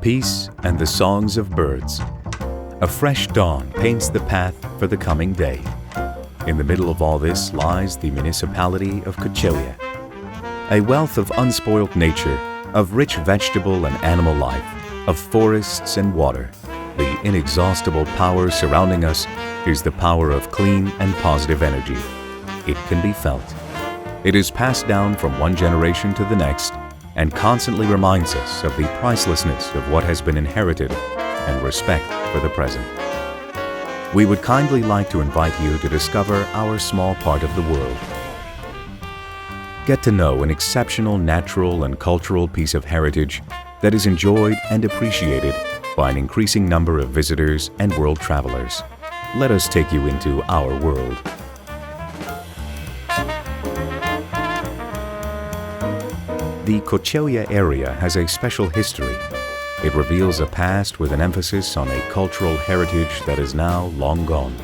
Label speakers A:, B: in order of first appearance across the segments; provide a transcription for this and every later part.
A: peace and the songs of birds. A fresh dawn paints the path for the coming day. In the middle of all this lies the municipality of Kočevje. A wealth of unspoiled nature, of rich vegetable and animal life, of forests and water. The inexhaustible power surrounding us is the power of clean and positive energy. It can be felt. It is passed down from one generation to the next and constantly reminds us of the pricelessness of what has been inherited and respect for the present. We would kindly like to invite you to discover our small part of the world. Get to know an exceptional natural and cultural piece of heritage that is enjoyed and appreciated by an increasing number of visitors and world travelers. Let us take you into our world. The Kočevje area has a special history. It reveals a past with an emphasis on a cultural heritage that is now long gone.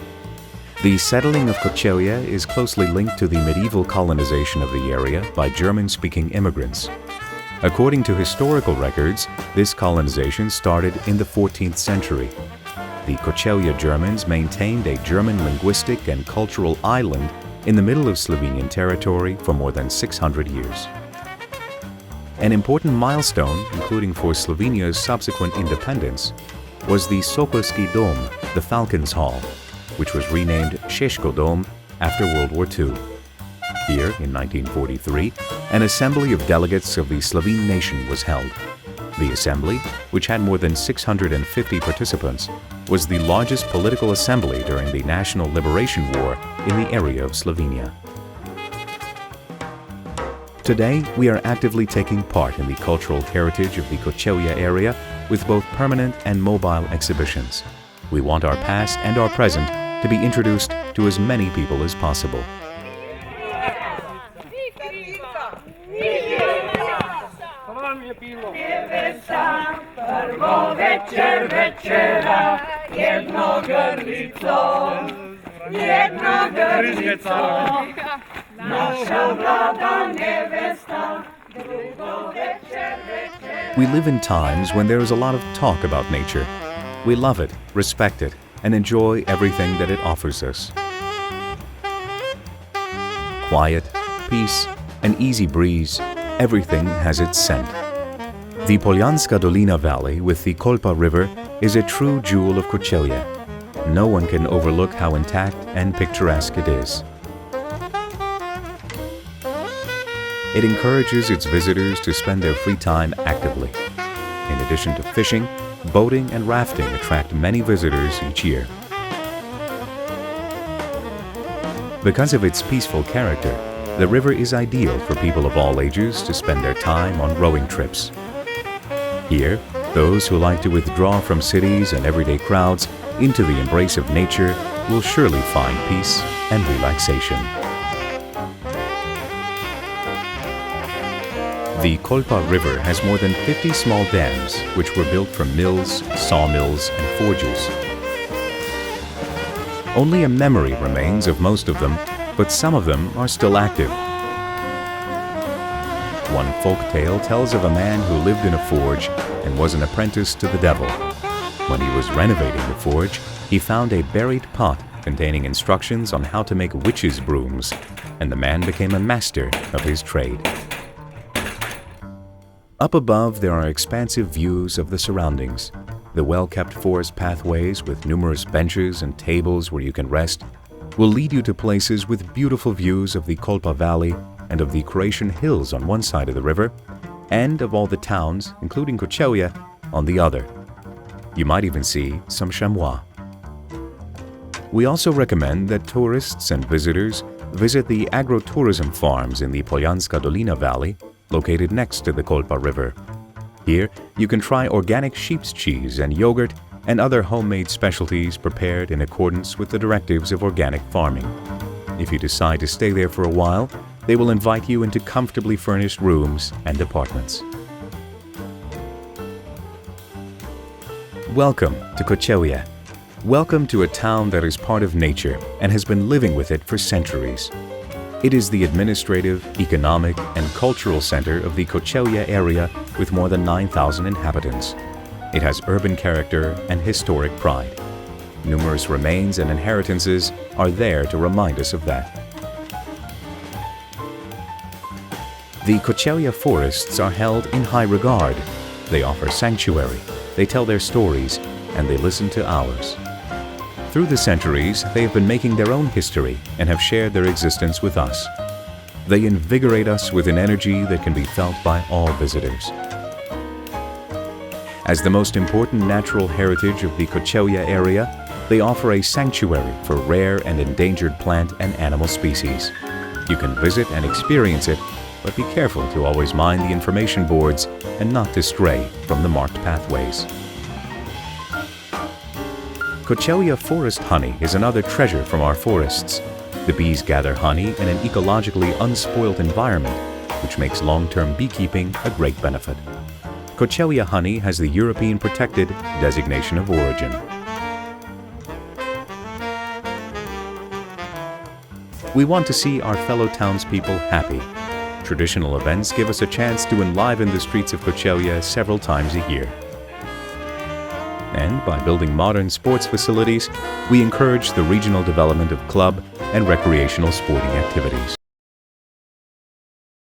A: The settling of Kočevje is closely linked to the medieval colonization of the area by German-speaking immigrants. According to historical records, this colonization started in the 14th century. The Kočevje Germans maintained a German linguistic and cultural island in the middle of Slovenian territory for more than 600 years. An important milestone, including for Slovenia's subsequent independence, was the Sokolski Dom, the Falcons Hall, which was renamed Šeško Dom after World War II. Here, in 1943, an assembly of delegates of the Slovene nation was held. The assembly, which had more than 650 participants, was the largest political assembly during the National Liberation War in the area of Slovenia. Today, we are actively taking part in the cultural heritage of the Kočevje area with both permanent and mobile exhibitions. We want our past and our present to be introduced to as many people as possible. We live in times when there is a lot of talk about nature. We love it, respect it, and enjoy everything that it offers us. Quiet, peace, an easy breeze, everything has its scent. The Poljanska Dolina Valley with the Kolpa River is a true jewel of Kočevje. No one can overlook how intact and picturesque it is. It encourages its visitors to spend their free time actively. In addition to fishing, boating and rafting attract many visitors each year. Because of its peaceful character, the river is ideal for people of all ages to spend their time on rowing trips. Here, those who like to withdraw from cities and everyday crowds into the embrace of nature will surely find peace and relaxation. The Kolpa River has more than 50 small dams which were built from mills, sawmills, and forges. Only a memory remains of most of them, but some of them are still active. One folk tale tells of a man who lived in a forge and was an apprentice to the devil. When he was renovating the forge, he found a buried pot containing instructions on how to make witches' brooms, and the man became a master of his trade. Up above, there are expansive views of the surroundings. The well-kept forest pathways with numerous benches and tables where you can rest will lead you to places with beautiful views of the Kolpa Valley and of the Croatian hills on one side of the river, and of all the towns, including Kočevje, on the other. You might even see some chamois. We also recommend that tourists and visitors visit the agro-tourism farms in the Poljanska Dolina Valley, located next to the Kolpa River. Here, you can try organic sheep's cheese and yogurt and other homemade specialties prepared in accordance with the directives of organic farming. If you decide to stay there for a while, they will invite you into comfortably furnished rooms and apartments. Welcome to Kočevje. Welcome to a town that is part of nature and has been living with it for centuries. It is the administrative, economic, and cultural center of the Kočevje area with more than 9,000 inhabitants. It has urban character and historic pride. Numerous remains and inheritances are there to remind us of that. The Kočevje forests are held in high regard. They offer sanctuary, they tell their stories, and they listen to ours. Through the centuries, they have been making their own history and have shared their existence with us. They invigorate us with an energy that can be felt by all visitors. As the most important natural heritage of the Kočevje area, they offer a sanctuary for rare and endangered plant and animal species. You can visit and experience it, but be careful to always mind the information boards and not to stray from the marked pathways. Kočevje forest honey is another treasure from our forests. The bees gather honey in an ecologically unspoilt environment, which makes long-term beekeeping a great benefit. Kočevje honey has the European Protected designation of origin. We want to see our fellow townspeople happy. Traditional events give us a chance to enliven the streets of Kočevje several times a year. And by building modern sports facilities, we encourage the regional development of club and recreational sporting activities.